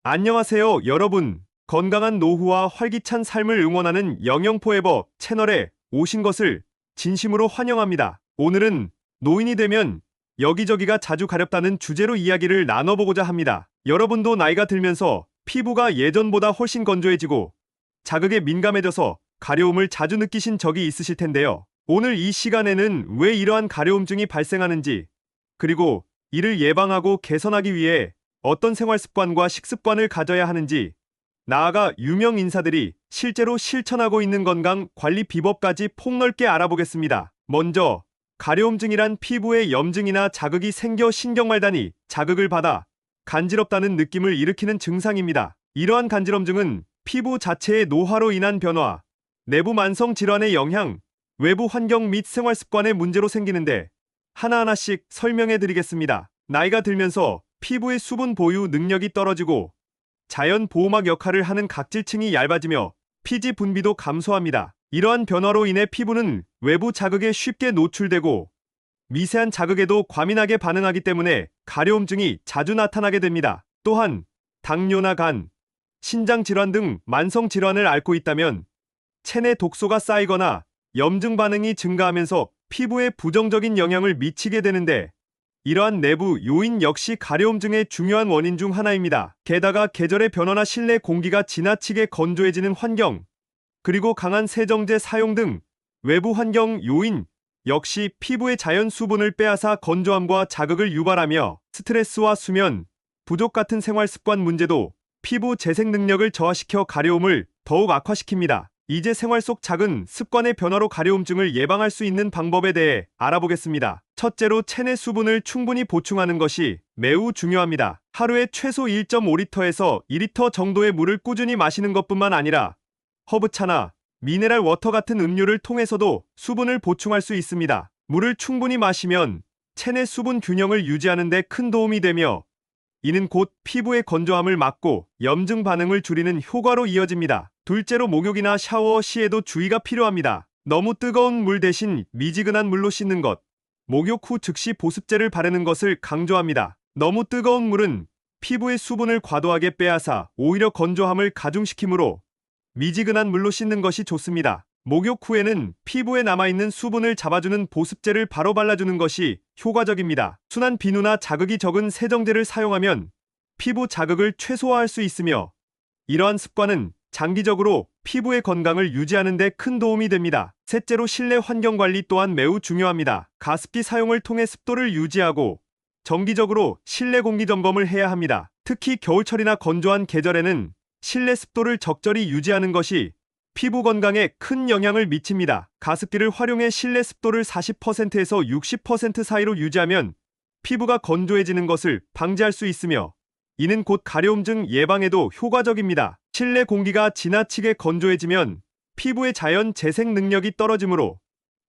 안녕하세요, 여러분. 건강한 노후와 활기찬 삶을 응원하는 영영포에버 채널에 오신 것을 진심으로 환영합니다. 오늘은 노인이 되면 여기저기가 자주 가렵다는 주제로 이야기를 나눠보고자 합니다. 여러분도 나이가 들면서 피부가 예전보다 훨씬 건조해지고 자극에 민감해져서 가려움을 자주 느끼신 적이 있으실 텐데요. 오늘 이 시간에는 왜 이러한 가려움증이 발생하는지, 그리고 이를 예방하고 개선하기 위해 어떤 생활 습관과 식습관을 가져야 하는지, 나아가 유명 인사들이 실제로 실천하고 있는 건강 관리 비법까지 폭넓게 알아보겠습니다. 먼저, 가려움증이란 피부에 염증이나 자극이 생겨 신경말단이 자극을 받아 간지럽다는 느낌을 일으키는 증상입니다. 이러한 간지럼증은 피부 자체의 노화로 인한 변화, 내부 만성 질환의 영향, 외부 환경 및 생활 습관의 문제로 생기는데, 하나하나씩 설명해 드리겠습니다. 나이가 들면서 피부의 수분 보유 능력이 떨어지고 자연 보호막 역할을 하는 각질층이 얇아지며 피지 분비도 감소합니다. 이러한 변화로 인해 피부는 외부 자극에 쉽게 노출되고 미세한 자극에도 과민하게 반응하기 때문에 가려움증이 자주 나타나게 됩니다. 또한 당뇨나 간, 신장 질환 등 만성 질환을 앓고 있다면 체내 독소가 쌓이거나 염증 반응이 증가하면서 피부에 부정적인 영향을 미치게 되는데, 이러한 내부 요인 역시 가려움증의 중요한 원인 중 하나입니다. 게다가 계절의 변화나 실내 공기가 지나치게 건조해지는 환경, 그리고 강한 세정제 사용 등 외부 환경 요인 역시 피부의 자연 수분을 빼앗아 건조함과 자극을 유발하며, 스트레스와 수면 부족 같은 생활 습관 문제도 피부 재생 능력을 저하시켜 가려움을 더욱 악화시킵니다. 이제 생활 속 작은 습관의 변화로 가려움증을 예방할 수 있는 방법에 대해 알아보겠습니다. 첫째로 체내 수분을 충분히 보충하는 것이 매우 중요합니다. 하루에 최소 1.5리터에서 2리터 정도의 물을 꾸준히 마시는 것뿐만 아니라 허브차나 미네랄 워터 같은 음료를 통해서도 수분을 보충할 수 있습니다. 물을 충분히 마시면 체내 수분 균형을 유지하는 데 큰 도움이 되며, 이는 곧 피부의 건조함을 막고 염증 반응을 줄이는 효과로 이어집니다. 둘째로 목욕이나 샤워 시에도 주의가 필요합니다. 너무 뜨거운 물 대신 미지근한 물로 씻는 것, 목욕 후 즉시 보습제를 바르는 것을 강조합니다. 너무 뜨거운 물은 피부의 수분을 과도하게 빼앗아 오히려 건조함을 가중시키므로 미지근한 물로 씻는 것이 좋습니다. 목욕 후에는 피부에 남아있는 수분을 잡아주는 보습제를 바로 발라주는 것이 효과적입니다. 순한 비누나 자극이 적은 세정제를 사용하면 피부 자극을 최소화할 수 있으며, 이러한 습관은 장기적으로 피부의 건강을 유지하는 데 큰 도움이 됩니다. 셋째로 실내 환경 관리 또한 매우 중요합니다. 가습기 사용을 통해 습도를 유지하고 정기적으로 실내 공기 점검을 해야 합니다. 특히 겨울철이나 건조한 계절에는 실내 습도를 적절히 유지하는 것이 피부 건강에 큰 영향을 미칩니다. 가습기를 활용해 실내 습도를 40%에서 60% 사이로 유지하면 피부가 건조해지는 것을 방지할 수 있으며, 이는 곧 가려움증 예방에도 효과적입니다. 실내 공기가 지나치게 건조해지면 피부의 자연 재생 능력이 떨어지므로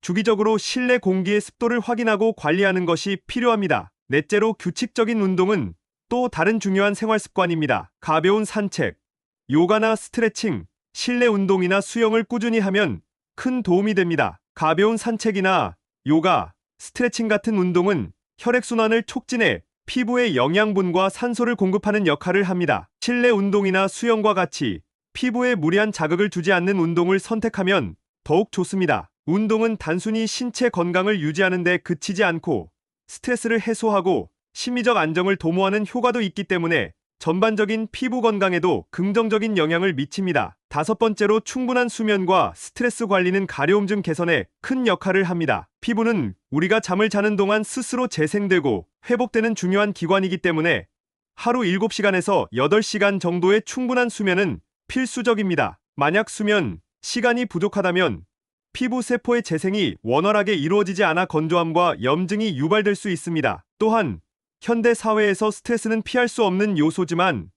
주기적으로 실내 공기의 습도를 확인하고 관리하는 것이 필요합니다. 넷째로 규칙적인 운동은 또 다른 중요한 생활 습관입니다. 가벼운 산책, 요가나 스트레칭, 실내 운동이나 수영을 꾸준히 하면 큰 도움이 됩니다. 가벼운 산책이나 요가, 스트레칭 같은 운동은 혈액순환을 촉진해 피부에 영양분과 산소를 공급하는 역할을 합니다. 실내 운동이나 수영과 같이 피부에 무리한 자극을 주지 않는 운동을 선택하면 더욱 좋습니다. 운동은 단순히 신체 건강을 유지하는 데 그치지 않고 스트레스를 해소하고 심리적 안정을 도모하는 효과도 있기 때문에 전반적인 피부 건강에도 긍정적인 영향을 미칩니다. 다섯 번째로 충분한 수면과 스트레스 관리는 가려움증 개선에 큰 역할을 합니다. 피부는 우리가 잠을 자는 동안 스스로 재생되고 회복되는 중요한 기관이기 때문에 하루 7시간에서 8시간 정도의 충분한 수면은 필수적입니다. 만약 수면 시간이 부족하다면 피부 세포의 재생이 원활하게 이루어지지 않아 건조함과 염증이 유발될 수 있습니다. 또한 현대 사회에서 스트레스는 피할 수 없는 요소지만,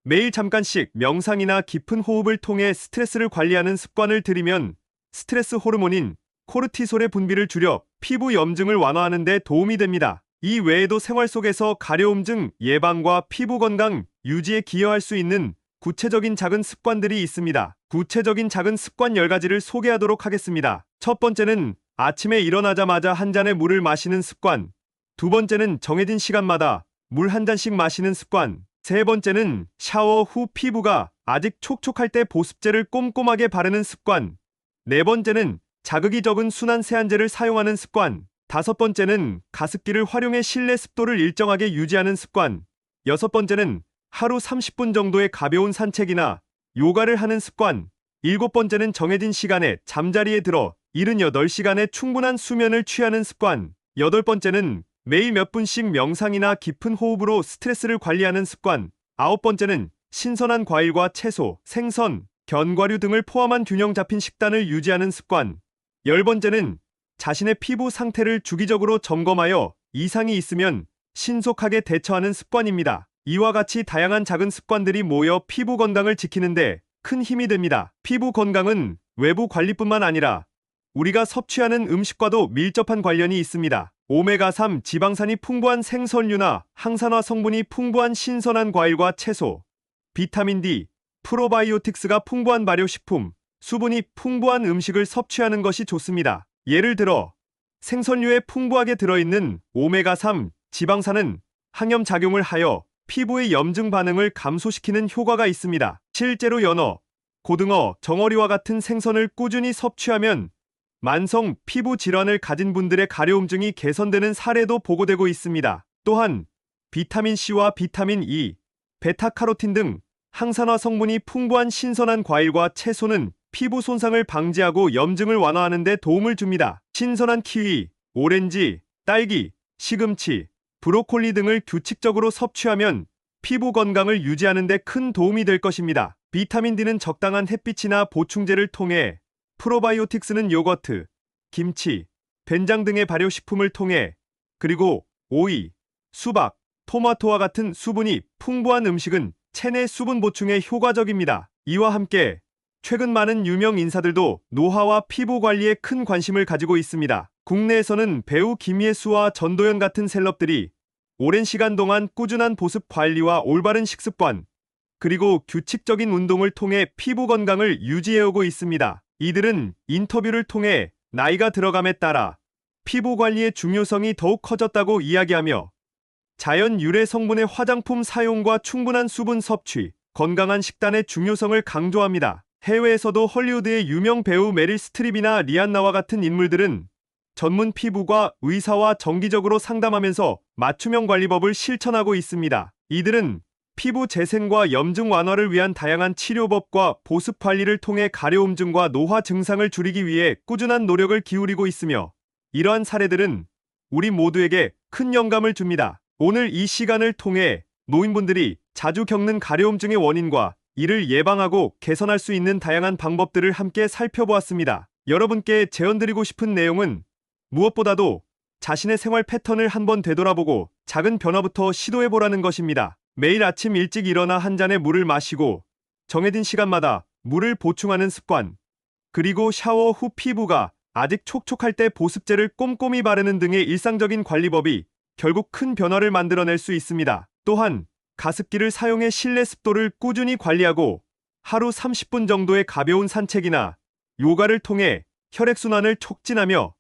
매일 잠깐씩 명상이나 깊은 호흡을 통해 스트레스를 관리하는 습관을 들이면 스트레스 호르몬인 코르티솔의 분비를 줄여 피부 염증을 완화하는 데 도움이 됩니다. 이 외에도 생활 속에서 가려움증 예방과 피부 건강 유지에 기여할 수 있는 구체적인 작은 습관들이 있습니다. 구체적인 작은 습관 10가지를 소개하도록 하겠습니다. 첫 번째는 아침에 일어나자마자 한 잔의 물을 마시는 습관. 두 번째는 정해진 시간마다 물 한 잔씩 마시는 습관. 세 번째는 샤워 후 피부가 아직 촉촉할 때 보습제를 꼼꼼하게 바르는 습관. 네 번째는 자극이 적은 순한 세안제를 사용하는 습관. 다섯 번째는 가습기를 활용해 실내 습도를 일정하게 유지하는 습관. 여섯 번째는 하루 30분 정도의 가벼운 산책이나 요가를 하는 습관. 일곱 번째는 정해진 시간에 잠자리에 들어 78시간의 충분한 수면을 취하는 습관. 여덟 번째는 매일 몇 분씩 명상이나 깊은 호흡으로 스트레스를 관리하는 습관. 아홉 번째는 신선한 과일과 채소, 생선, 견과류 등을 포함한 균형 잡힌 식단을 유지하는 습관. 열 번째는 자신의 피부 상태를 주기적으로 점검하여 이상이 있으면 신속하게 대처하는 습관입니다. 이와 같이 다양한 작은 습관들이 모여 피부 건강을 지키는데 큰 힘이 됩니다. 피부 건강은 외부 관리뿐만 아니라 우리가 섭취하는 음식과도 밀접한 관련이 있습니다. 오메가3 지방산이 풍부한 생선류나 항산화 성분이 풍부한 신선한 과일과 채소, 비타민 D, 프로바이오틱스가 풍부한 발효식품, 수분이 풍부한 음식을 섭취하는 것이 좋습니다. 예를 들어 생선류에 풍부하게 들어있는 오메가3 지방산은 항염작용을 하여 피부의 염증 반응을 감소시키는 효과가 있습니다. 실제로 연어, 고등어, 정어리와 같은 생선을 꾸준히 섭취하면 만성 피부 질환을 가진 분들의 가려움증이 개선되는 사례도 보고되고 있습니다. 또한 비타민C와 비타민 E, 베타카로틴 등 항산화 성분이 풍부한 신선한 과일과 채소는 피부 손상을 방지하고 염증을 완화하는 데 도움을 줍니다. 신선한 키위, 오렌지, 딸기, 시금치, 브로콜리 등을 규칙적으로 섭취하면 피부 건강을 유지하는 데 큰 도움이 될 것입니다. 비타민 D는 적당한 햇빛이나 보충제를 통해, 프로바이오틱스는 요거트, 김치, 된장 등의 발효식품을 통해, 그리고 오이, 수박, 토마토와 같은 수분이 풍부한 음식은 체내 수분 보충에 효과적입니다. 이와 함께 최근 많은 유명 인사들도 노화와 피부 관리에 큰 관심을 가지고 있습니다. 국내에서는 배우 김예수와 전도연 같은 셀럽들이 오랜 시간 동안 꾸준한 보습 관리와 올바른 식습관, 그리고 규칙적인 운동을 통해 피부 건강을 유지해오고 있습니다. 이들은 인터뷰를 통해 나이가 들어감에 따라 피부 관리의 중요성이 더욱 커졌다고 이야기하며 자연 유래 성분의 화장품 사용과 충분한 수분 섭취, 건강한 식단의 중요성을 강조합니다. 해외에서도 헐리우드의 유명 배우 메릴 스트립이나 리안나와 같은 인물들은 전문 피부과 의사와 정기적으로 상담하면서 맞춤형 관리법을 실천하고 있습니다. 이들은 피부 재생과 염증 완화를 위한 다양한 치료법과 보습 관리를 통해 가려움증과 노화 증상을 줄이기 위해 꾸준한 노력을 기울이고 있으며, 이러한 사례들은 우리 모두에게 큰 영감을 줍니다. 오늘 이 시간을 통해 노인분들이 자주 겪는 가려움증의 원인과 이를 예방하고 개선할 수 있는 다양한 방법들을 함께 살펴보았습니다. 여러분께 제언드리고 싶은 내용은 무엇보다도 자신의 생활 패턴을 한번 되돌아보고 작은 변화부터 시도해보라는 것입니다. 매일 아침 일찍 일어나 한 잔의 물을 마시고 정해진 시간마다 물을 보충하는 습관, 그리고 샤워 후 피부가 아직 촉촉할 때 보습제를 꼼꼼히 바르는 등의 일상적인 관리법이 결국 큰 변화를 만들어낼 수 있습니다. 또한 가습기를 사용해 실내 습도를 꾸준히 관리하고 하루 30분 정도의 가벼운 산책이나 요가를 통해 혈액순환을 촉진하며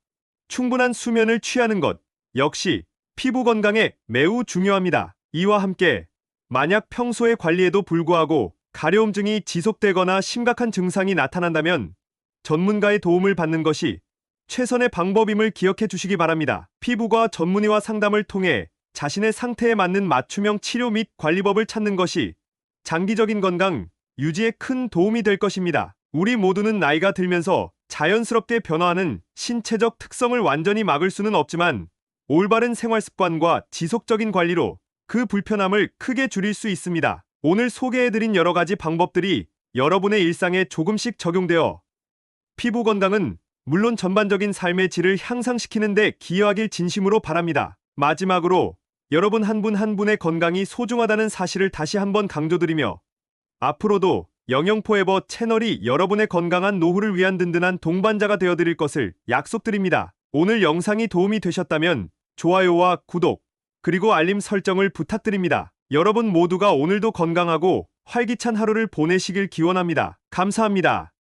충분한 수면을 취하는 것 역시 피부 건강에 매우 중요합니다. 이와 함께 만약 평소의 관리에도 불구하고 가려움증이 지속되거나 심각한 증상이 나타난다면 전문가의 도움을 받는 것이 최선의 방법임을 기억해 주시기 바랍니다. 피부과 전문의와 상담을 통해 자신의 상태에 맞는 맞춤형 치료 및 관리법을 찾는 것이 장기적인 건강 유지에 큰 도움이 될 것입니다. 우리 모두는 나이가 들면서 자연스럽게 변화하는 신체적 특성을 완전히 막을 수는 없지만 올바른 생활 습관과 지속적인 관리로 그 불편함을 크게 줄일 수 있습니다. 오늘 소개해드린 여러 가지 방법들이 여러분의 일상에 조금씩 적용되어 피부 건강은 물론 전반적인 삶의 질을 향상시키는 데 기여하길 진심으로 바랍니다. 마지막으로 여러분 한 분 한 분의 건강이 소중하다는 사실을 다시 한번 강조드리며 앞으로도 영영포에버 채널이 여러분의 건강한 노후를 위한 든든한 동반자가 되어드릴 것을 약속드립니다. 오늘 영상이 도움이 되셨다면 좋아요와 구독, 그리고 알림 설정을 부탁드립니다. 여러분 모두가 오늘도 건강하고 활기찬 하루를 보내시길 기원합니다. 감사합니다.